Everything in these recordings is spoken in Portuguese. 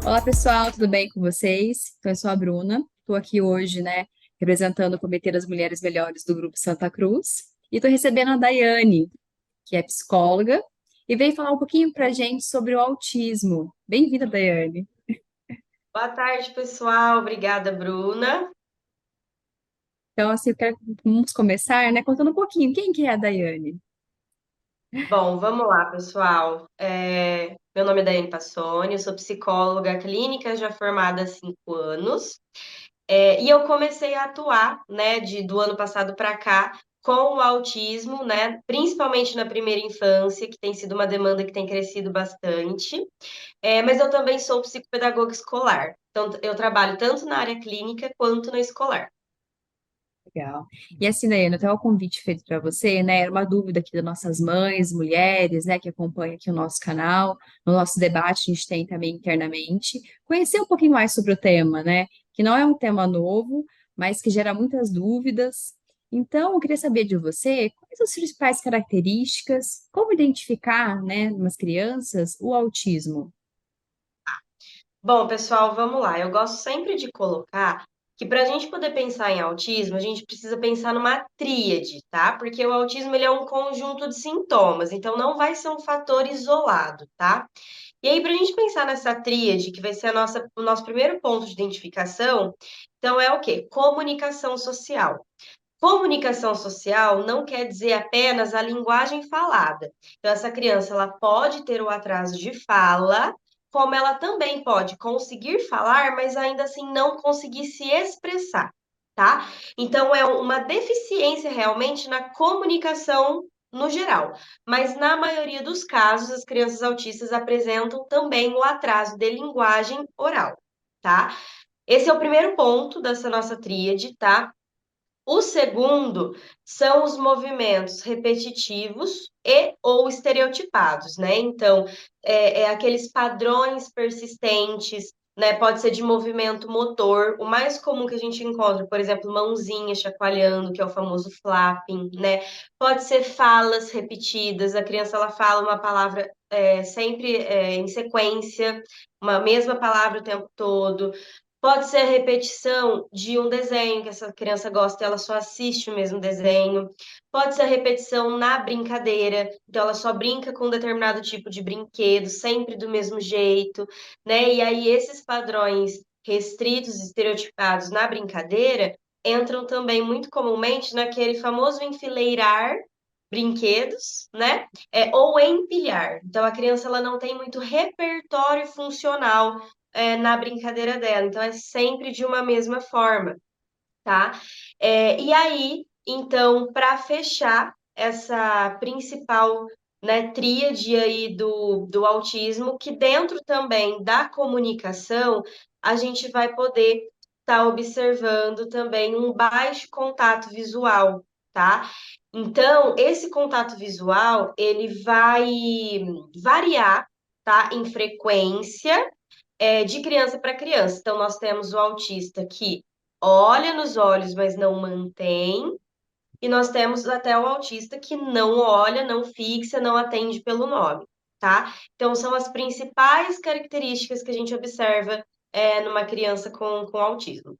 Olá, pessoal, tudo bem com vocês? Então, eu sou a Bruna, estou aqui hoje, né, representando o Comitê das Mulheres Melhores do Grupo Santa Cruz, e estou recebendo a Daiane, que é psicóloga, e veio falar um pouquinho para a gente sobre o autismo. Bem-vinda, Daiane. Boa tarde, pessoal. Obrigada, Bruna. Então, assim, vamos começar, né, contando um pouquinho, quem que é a Daiane? Bom, vamos lá, pessoal. Meu nome é Daiane Passoni, eu sou psicóloga clínica já formada há 5 anos. E eu comecei a atuar, né, do ano passado para cá, com o autismo, né, principalmente na primeira infância, que tem sido uma demanda que tem crescido bastante. Mas eu também sou psicopedagoga escolar. Então, eu trabalho tanto na área clínica quanto na escolar. Legal. E assim, Daiane, até o convite feito para você, né? Era uma dúvida aqui das nossas mães, mulheres, né, que acompanham aqui o nosso canal, no nosso debate, a gente tem também internamente, conhecer um pouquinho mais sobre o tema, né? Que não é um tema novo, mas que gera muitas dúvidas. Então, eu queria saber de você quais as principais características, como identificar, né, nas crianças, o autismo. Bom, pessoal, vamos lá. Eu gosto sempre de colocar que para a gente poder pensar em autismo, a gente precisa pensar numa tríade, tá? Porque o autismo ele é um conjunto de sintomas, então não vai ser um fator isolado, tá? E aí, para a gente pensar nessa tríade, que vai ser o nosso primeiro ponto de identificação, então é o quê? Comunicação social. Comunicação social não quer dizer apenas a linguagem falada. Então, essa criança ela pode ter o atraso de fala, como ela também pode conseguir falar, mas ainda assim não conseguir se expressar, tá? Então, é uma deficiência realmente na comunicação no geral. Mas na maioria dos casos, as crianças autistas apresentam também o atraso de linguagem oral, tá? Esse é o primeiro ponto dessa nossa tríade, tá? O segundo são os movimentos repetitivos e ou estereotipados, né? Então, é aqueles padrões persistentes, né? Pode ser de movimento motor. O mais comum que a gente encontra, por exemplo, mãozinha chacoalhando, que é o famoso flapping, né? Pode ser falas repetidas. A criança ela fala uma palavra sempre em sequência, uma mesma palavra o tempo todo. Pode ser a repetição de um desenho que essa criança gosta e ela só assiste o mesmo desenho. Pode ser a repetição na brincadeira, então ela só brinca com um determinado tipo de brinquedo, sempre do mesmo jeito, né? E aí esses padrões restritos, estereotipados na brincadeira entram também muito comumente naquele famoso enfileirar brinquedos, né? Ou empilhar. Então a criança ela não tem muito repertório funcional na brincadeira dela. Então, é sempre de uma mesma forma, tá? E aí, então, para fechar essa principal, né, tríade aí do autismo, que dentro também da comunicação, a gente vai poder estar observando também um baixo contato visual, tá? Então, esse contato visual, ele vai variar, tá? Em frequência de criança para criança. Então, nós temos o autista que olha nos olhos, mas não mantém, e nós temos até o autista que não olha, não fixa, não atende pelo nome, tá? Então, são as principais características que a gente observa numa criança com autismo.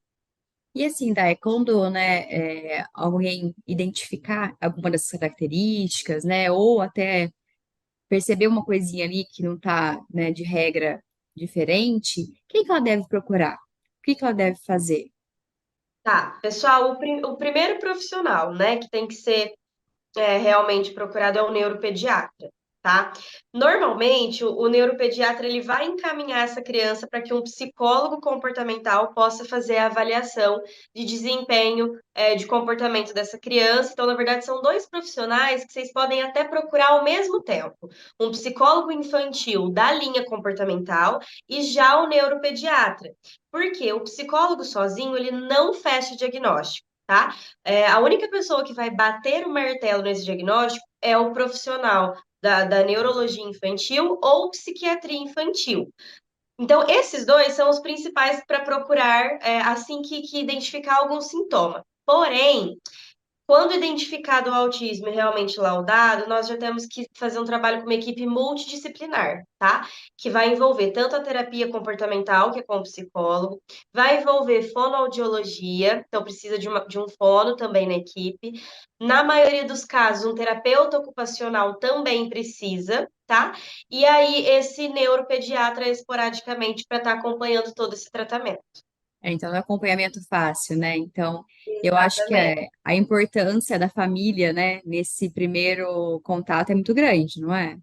E assim, Dai, quando, né, alguém identificar alguma dessas características, né, ou até perceber uma coisinha ali que não está, né, de regra diferente, quem que ela deve procurar? O que que ela deve fazer? Tá, pessoal, o primeiro profissional, né, que tem que ser realmente procurado é o neuropediatra, tá? Normalmente, o neuropediatra ele vai encaminhar essa criança para que um psicólogo comportamental possa fazer a avaliação de desempenho de comportamento dessa criança. Então, na verdade, são dois profissionais que vocês podem até procurar ao mesmo tempo. Um psicólogo infantil da linha comportamental e já o neuropediatra. Porque o psicólogo sozinho, ele não fecha o diagnóstico, tá? A única pessoa que vai bater o martelo nesse diagnóstico é o profissional da neurologia infantil ou psiquiatria infantil. Então, esses dois são os principais para procurar assim que identificar algum sintoma. Porém, Quando identificado o autismo e realmente laudado, nós já temos que fazer um trabalho com uma equipe multidisciplinar, tá? Que vai envolver tanto a terapia comportamental, que é com o psicólogo, vai envolver fonoaudiologia, então precisa de um fono também na equipe. Na maioria dos casos, um terapeuta ocupacional também precisa, tá? E aí, esse neuropediatra esporadicamente para estar acompanhando todo esse tratamento. Então, não é acompanhamento fácil, né? Então, eu acho que Exatamente. a importância da família, né, nesse primeiro contato é muito grande, não é?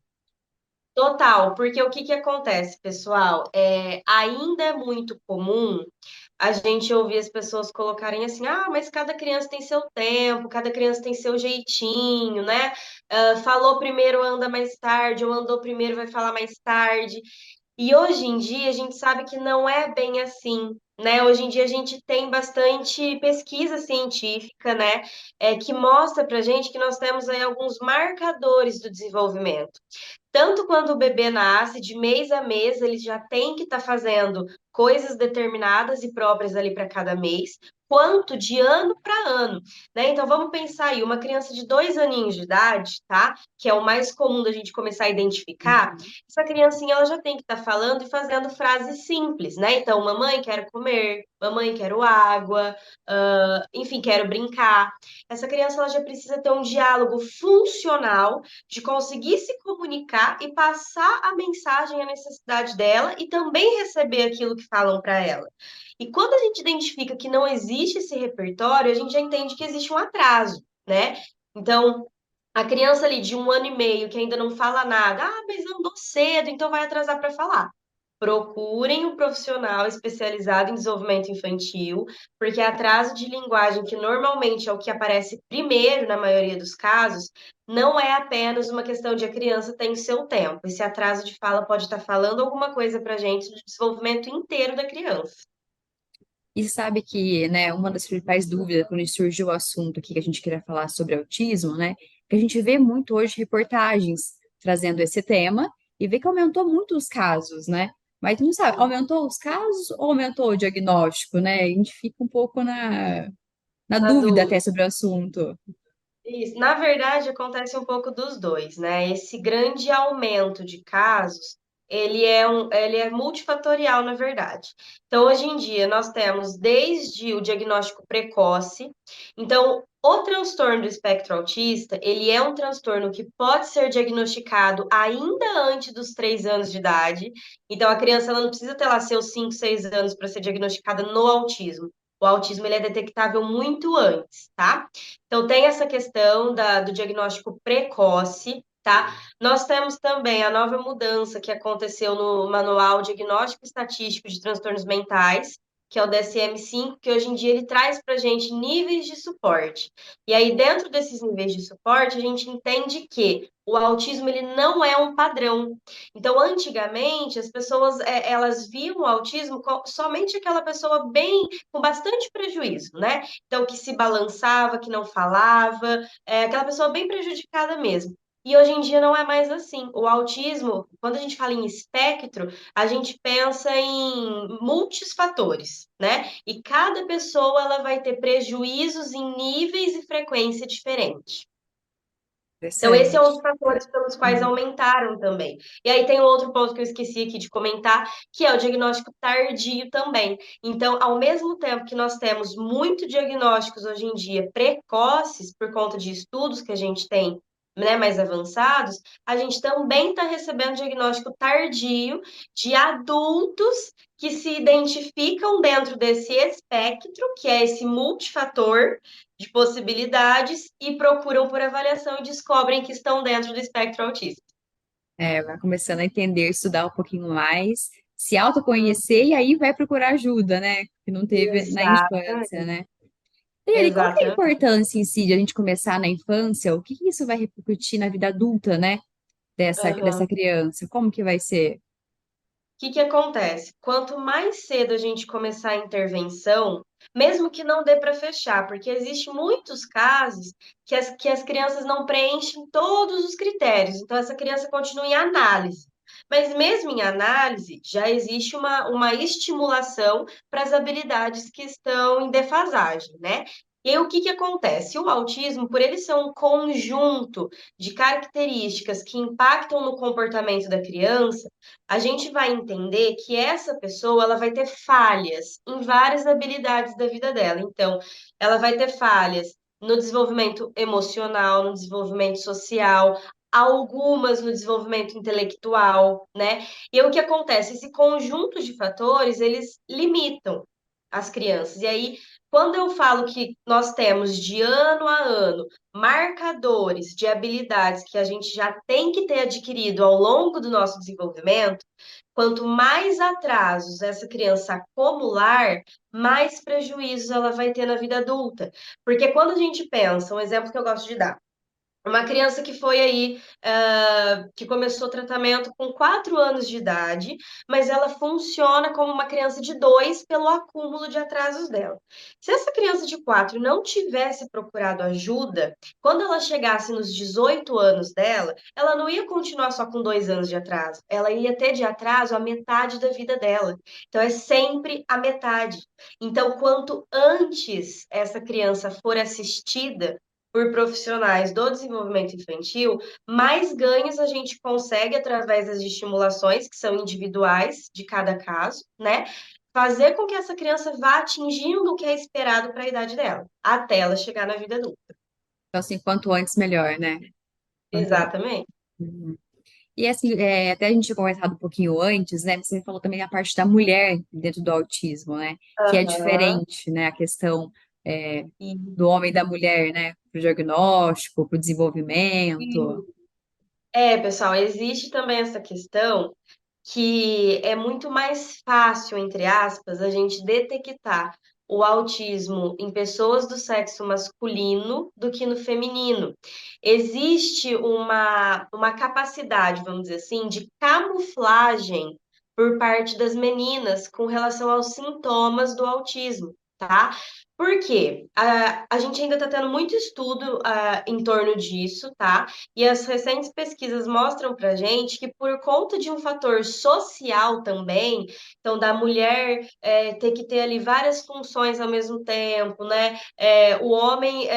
Total, porque o que que acontece, pessoal? Ainda é muito comum a gente ouvir as pessoas colocarem assim: ah, mas cada criança tem seu tempo, cada criança tem seu jeitinho, né? Falou primeiro, anda mais tarde, ou andou primeiro, vai falar mais tarde. E hoje em dia a gente sabe que não é bem assim, né? Hoje em dia a gente tem bastante pesquisa científica, né? Que mostra pra gente que nós temos aí alguns marcadores do desenvolvimento. Tanto quando o bebê nasce, de mês a mês, ele já tem que estar fazendo coisas determinadas e próprias ali para cada mês, quanto de ano para ano, né? Então vamos pensar aí, uma criança de 2 aninhos de idade, tá? Que é o mais comum da gente começar a identificar, Uhum. essa criancinha ela já tem que estar falando e fazendo frases simples, né? Então, mamãe, quero comer, mamãe, quero água, enfim, quero brincar. Essa criança ela já precisa ter um diálogo funcional de conseguir se comunicar e passar a mensagem, a necessidade dela e também receber aquilo que falam para ela. E quando a gente identifica que não existe esse repertório, a gente já entende que existe um atraso, né? Então, a criança ali de 1 ano e meio que ainda não fala nada, ah, mas andou cedo, então vai atrasar para falar. Procurem um profissional especializado em desenvolvimento infantil, porque atraso de linguagem, que normalmente é o que aparece primeiro na maioria dos casos, não é apenas uma questão de a criança ter seu tempo. Esse atraso de fala pode estar falando alguma coisa para a gente do desenvolvimento inteiro da criança. E sabe que, né, uma das principais dúvidas quando surgiu o assunto aqui que a gente queria falar sobre autismo, né, que a gente vê muito hoje reportagens trazendo esse tema e vê que aumentou muito os casos, né? Mas não sabe, aumentou os casos ou aumentou o diagnóstico, né? A gente fica um pouco na Na dúvida até dúvida. sobre o assunto. Isso. Na verdade, acontece um pouco dos dois, né? Esse grande aumento de casos, ele é multifatorial, na verdade. Então, hoje em dia, nós temos desde o diagnóstico precoce. Então, o transtorno do espectro autista, ele é um transtorno que pode ser diagnosticado ainda antes dos 3 anos de idade. Então, a criança ela não precisa ter lá seus 5, 6 anos para ser diagnosticada no autismo. O autismo ele é detectável muito antes, tá? Então, tem essa questão do diagnóstico precoce, tá? Nós temos também a nova mudança que aconteceu no Manual Diagnóstico Estatístico de Transtornos Mentais, que é o DSM-5, que hoje em dia ele traz para a gente níveis de suporte. E aí, dentro desses níveis de suporte, a gente entende que o autismo ele não é um padrão. Então, antigamente, as pessoas elas viam o autismo somente aquela pessoa bem com bastante prejuízo, né? Então, que se balançava, que não falava, aquela pessoa bem prejudicada mesmo. E hoje em dia não é mais assim. O autismo, quando a gente fala em espectro, a gente pensa em muitos fatores, né? E cada pessoa ela vai ter prejuízos em níveis e frequência diferentes. Então, esse é um Interessante. dos fatores pelos quais Uhum. aumentaram também. E aí tem um outro ponto que eu esqueci aqui de comentar, que é o diagnóstico tardio também. Então, ao mesmo tempo que nós temos muito diagnósticos hoje em dia precoces, por conta de estudos que a gente tem, né, mais avançados, a gente também está recebendo diagnóstico tardio de adultos que se identificam dentro desse espectro, que é esse multifator, de possibilidades e procuram por avaliação e descobrem que estão dentro do espectro autista. É, vai começando a entender, estudar um pouquinho mais, se autoconhecer e aí vai procurar ajuda, né? Que não teve na infância, Exatamente. né? E aí, qual que é a Exatamente. importância em si de a gente começar na infância? O que que isso vai repercutir na vida adulta, né? Dessa Aham. criança? Como que vai ser? Que acontece? Quanto mais cedo a gente começar a intervenção, mesmo que não dê para fechar, porque existem muitos casos que as crianças não preenchem todos os critérios, então essa criança continua em análise. Mas mesmo em análise, já existe uma estimulação para as habilidades que estão em defasagem, né? E aí, o que que acontece? O autismo, por ele ser um conjunto de características que impactam no comportamento da criança, a gente vai entender que essa pessoa ela vai ter falhas em várias habilidades da vida dela. Então, ela vai ter falhas no desenvolvimento emocional, no desenvolvimento social, algumas no desenvolvimento intelectual, né? E aí, o que acontece? Esse conjunto de fatores, eles limitam as crianças. E aí, quando eu falo que nós temos de ano a ano marcadores de habilidades que a gente já tem que ter adquirido ao longo do nosso desenvolvimento, quanto mais atrasos essa criança acumular, mais prejuízos ela vai ter na vida adulta. Porque quando a gente pensa, um exemplo que eu gosto de dar, uma criança que foi aí, que começou o tratamento com 4 anos de idade, mas ela funciona como uma criança de 2 pelo acúmulo de atrasos dela. Se essa criança de 4 não tivesse procurado ajuda, quando ela chegasse nos 18 anos dela, ela não ia continuar só com 2 anos de atraso, ela ia ter de atraso a metade da vida dela. Então, é sempre a metade. Então, quanto antes essa criança for assistida, por profissionais do desenvolvimento infantil, mais ganhos a gente consegue através das estimulações, que são individuais de cada caso, né? Fazer com que essa criança vá atingindo o que é esperado para a idade dela, até ela chegar na vida adulta. Então, assim, quanto antes, melhor, né? Quanto antes. Exatamente. Uhum. E assim, até a gente tinha conversado um pouquinho antes, né? Você falou também a parte da mulher dentro do autismo, né? Que é Aham. diferente, né? A questão é, E, do homem e da mulher, né? Para o diagnóstico, para o desenvolvimento. pessoal, existe também essa questão que é muito mais fácil, entre aspas, a gente detectar o autismo em pessoas do sexo masculino do que no feminino. Existe uma capacidade, vamos dizer assim, de camuflagem por parte das meninas com relação aos sintomas do autismo, tá? Por quê? A gente ainda está tendo muito estudo em torno disso, tá? E as recentes pesquisas mostram para gente que por conta de um fator social também, então da mulher ter que ter ali várias funções ao mesmo tempo, né? O homem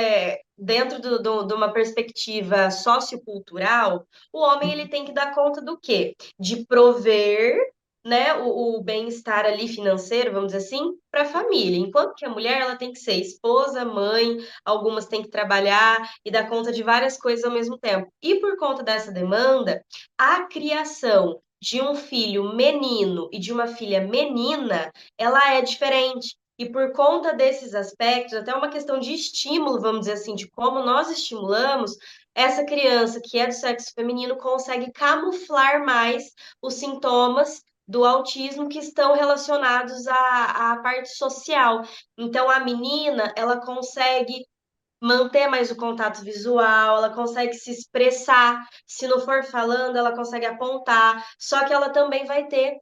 dentro de uma perspectiva sociocultural, o homem ele tem que dar conta do quê? De prover, né, o bem-estar ali financeiro, vamos dizer assim, para a família. Enquanto que a mulher ela tem que ser esposa, mãe, algumas têm que trabalhar e dar conta de várias coisas ao mesmo tempo. E por conta dessa demanda, a criação de um filho menino e de uma filha menina, ela é diferente. E por conta desses aspectos, até uma questão de estímulo, vamos dizer assim, de como nós estimulamos, essa criança que é do sexo feminino consegue camuflar mais os sintomas do autismo que estão relacionados à parte social. Então, a menina, ela consegue manter mais o contato visual, ela consegue se expressar. Se não for falando, ela consegue apontar. Só que ela também vai ter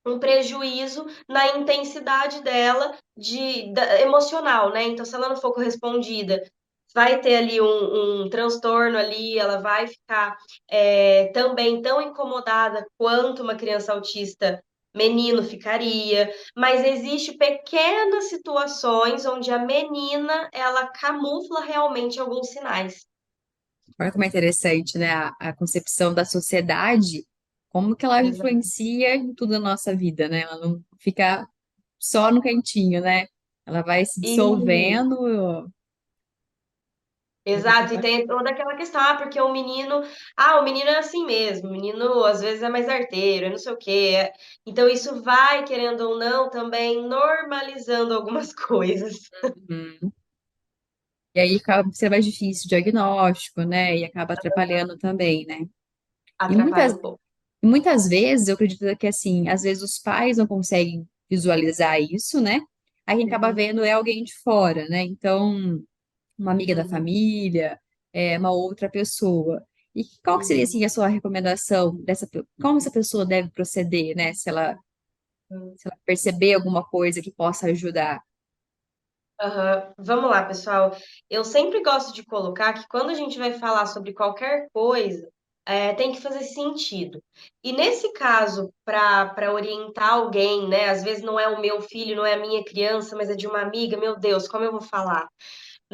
um prejuízo na intensidade dela emocional, né? Então, se ela não for correspondida, vai ter ali um transtorno ali, ela vai ficar também tão incomodada quanto uma criança autista menino ficaria, mas existe pequenas situações onde a menina ela camufla realmente alguns sinais. Olha como é interessante, né? A concepção da sociedade, como que ela influencia em tudo na nossa vida, né? Ela não fica só no cantinho, né? Ela vai se E dissolvendo. exato, e tem toda aquela questão, porque o menino é assim mesmo, o menino às vezes é mais arteiro, é não sei o quê. Então isso vai, querendo ou não, também normalizando algumas coisas. Uhum. E aí acaba sendo mais difícil o diagnóstico, né? E acaba atrapalhando também, né? E Atrapalha muitas, um pouco. muitas vezes, eu acredito que assim, às vezes os pais não conseguem visualizar isso, né? Aí quem acaba Uhum, vendo é alguém de fora, né? Então, uma amiga da uhum, família, uma outra pessoa. E qual que seria, uhum, assim, a sua recomendação como essa pessoa deve proceder, né? uhum. Se ela perceber alguma coisa que possa ajudar. Aham. Vamos lá, pessoal. Eu sempre gosto de colocar que quando a gente vai falar sobre qualquer coisa, tem que fazer sentido. E nesse caso, para orientar alguém, né? Às vezes não é o meu filho, não é a minha criança, mas é de uma amiga, meu Deus, como eu vou falar?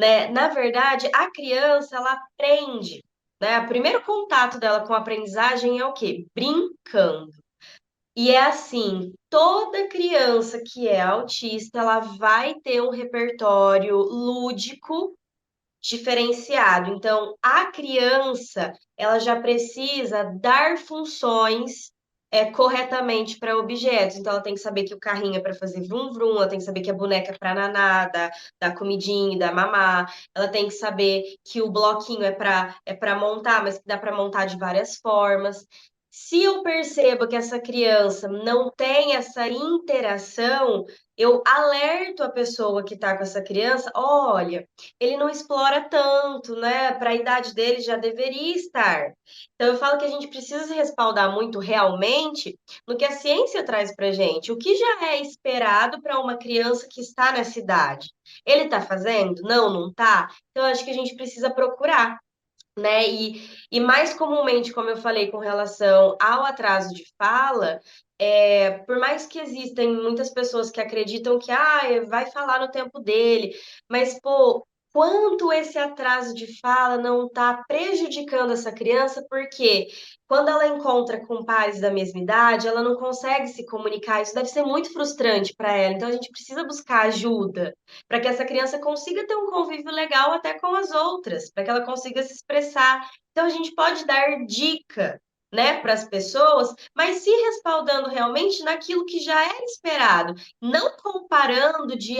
né? Na verdade, a criança, ela aprende, né? O primeiro contato dela com a aprendizagem é o quê? Brincando. E é assim, toda criança que é autista, ela vai ter um repertório lúdico diferenciado. Então, a criança, ela já precisa dar funções corretamente para objetos. Então, ela tem que saber que o carrinho é para fazer vrum vrum, ela tem que saber que a boneca é para nanar, dar comidinha e dar mamar. Ela tem que saber que o bloquinho é para montar, mas que dá para montar de várias formas. Se eu percebo que essa criança não tem essa interação, eu alerto a pessoa que está com essa criança, olha, ele não explora tanto, né? Para a idade dele já deveria estar. Então eu falo que a gente precisa se respaldar muito realmente no que a ciência traz para gente. O que já é esperado para uma criança que está nessa idade? Ele está fazendo? Não, não está? Então eu acho que a gente precisa procurar, né? E mais comumente, como eu falei, com relação ao atraso de fala, por mais que existem muitas pessoas que acreditam que vai falar no tempo dele, mas, pô, quanto esse atraso de fala não está prejudicando essa criança, porque quando ela encontra com pares da mesma idade, ela não consegue se comunicar, isso deve ser muito frustrante para ela. Então, a gente precisa buscar ajuda para que essa criança consiga ter um convívio legal até com as outras, para que ela consiga se expressar. Então, a gente pode dar dica, né, para as pessoas, mas se respaldando realmente naquilo que já era esperado, não comparando de,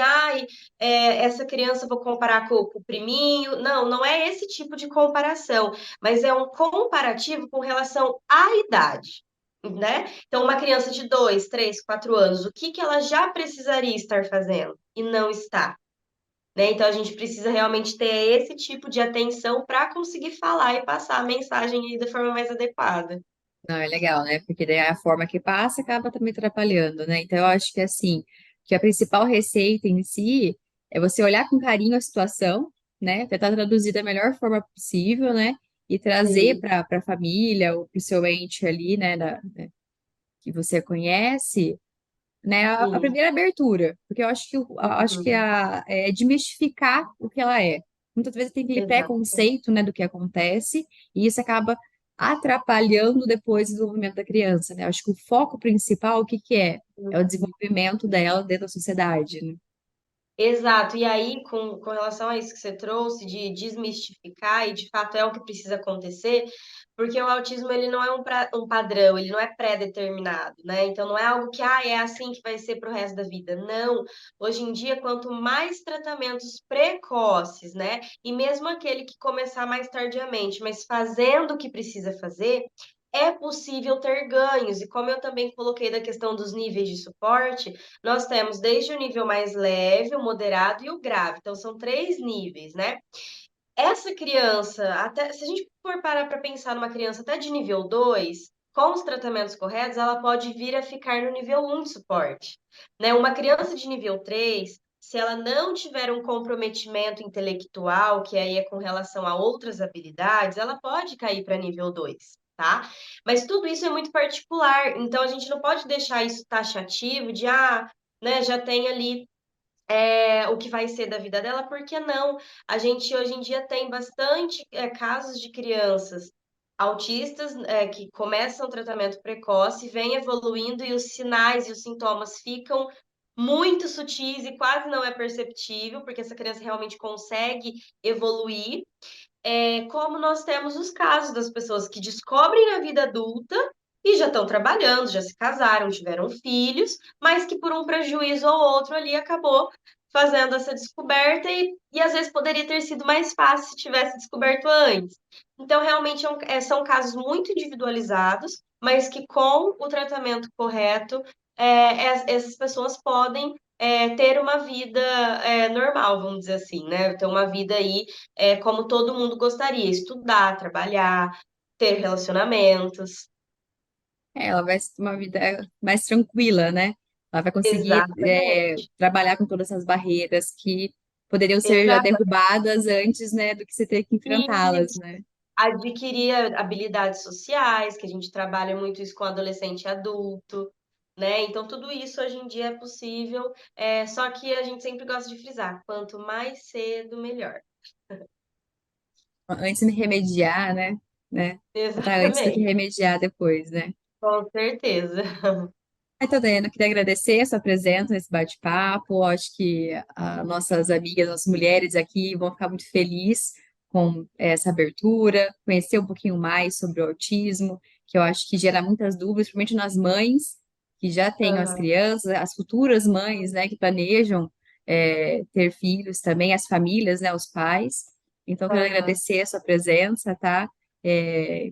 essa criança eu vou comparar com o priminho. Não, não é esse tipo de comparação, mas é um comparativo com relação à idade. Né? Então, uma criança de 2, 3, 4 anos, o que que ela já precisaria estar fazendo e não está? Né? Então a gente precisa realmente ter esse tipo de atenção para conseguir falar e passar a mensagem aí da forma mais adequada. Não, é legal, né? Porque daí a forma que passa acaba também atrapalhando, né? Então eu acho que assim, que a principal receita em si é você olhar com carinho a situação, né? Tentar traduzir da melhor forma possível, né? E trazer Sim. para a família ou para o seu ente ali, né, que você conhece, né? A Sim. primeira abertura, porque eu acho que, Uhum. é desmistificar o que ela é. Muitas vezes tem aquele Exatamente. preconceito, né, do que acontece, e isso acaba atrapalhando depois o desenvolvimento da criança, né? Eu acho que o foco principal, o que que é? É o Uhum. desenvolvimento dela dentro da sociedade, né? Exato. E aí, com relação a isso que você trouxe, de desmistificar, e de fato é o que precisa acontecer, porque o autismo ele não é um padrão, ele não é pré-determinado, né? Então não é algo que é assim que vai ser para o resto da vida. Não. Hoje em dia, quanto mais tratamentos precoces, né? E mesmo aquele que começar mais tardiamente, mas fazendo o que precisa fazer, é possível ter ganhos. E como eu também coloquei da questão dos níveis de suporte, nós temos desde o nível mais leve, o moderado e o grave. Então, são 3 níveis, né? Essa criança, até se a gente for parar para pensar numa criança até de nível 2, com os tratamentos corretos, ela pode vir a ficar no nível 1 de suporte. Né? Uma criança de nível 3, se ela não tiver um comprometimento intelectual, que aí é com relação a outras habilidades, ela pode cair para nível 2. Tá? Mas tudo isso é muito particular, então a gente não pode deixar isso taxativo de, né, já tem ali o que vai ser da vida dela, porque não? A gente hoje em dia tem bastante casos de crianças autistas que começam o tratamento precoce, vêm evoluindo e os sinais e os sintomas ficam muito sutis e quase não é perceptível, porque essa criança realmente consegue evoluir. Como nós temos os casos das pessoas que descobrem na vida adulta e já estão trabalhando, já se casaram, tiveram filhos, mas que por um prejuízo ou outro ali acabou fazendo essa descoberta e às vezes poderia ter sido mais fácil se tivesse descoberto antes. Então, realmente são casos muito individualizados, mas que com o tratamento correto, essas pessoas podem ter uma vida normal, vamos dizer assim, né? Ter uma vida aí como todo mundo gostaria, estudar, trabalhar, ter relacionamentos. Ela vai ter uma vida mais tranquila, né? Ela vai conseguir Exatamente. trabalhar com todas essas barreiras que poderiam ser já Exato. derrubadas antes, né, do que você ter que E enfrentá-las, né? adquirir habilidades sociais, que a gente trabalha muito isso com adolescente e adulto, né? Então, tudo isso hoje em dia é possível, só que a gente sempre gosta de frisar, quanto mais cedo, melhor. Antes de remediar, né? Tratar antes do que Exatamente, remediar depois, né? com certeza. Então, Daiane, eu queria agradecer a sua presença nesse bate-papo. Acho que nossas amigas, nossas mulheres aqui vão ficar muito felizes com essa abertura, conhecer um pouquinho mais sobre o autismo, que eu acho que gera muitas dúvidas, principalmente nas mães que já têm as Aham, crianças, as futuras mães, né, que planejam ter filhos também, as famílias, né, os pais. Então, eu quero aham. agradecer a sua presença, tá?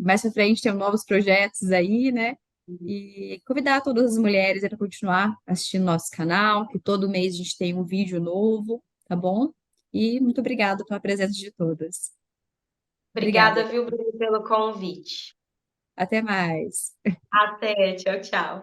Mais para frente tem novos projetos aí, né? E convidar todas as mulheres para continuar assistindo nosso canal, que todo mês a gente tem um vídeo novo, tá bom? E muito obrigada pela presença de todas. Obrigada, Obrigada. viu, Bruno, pelo convite. Até mais. Até, tchau, tchau.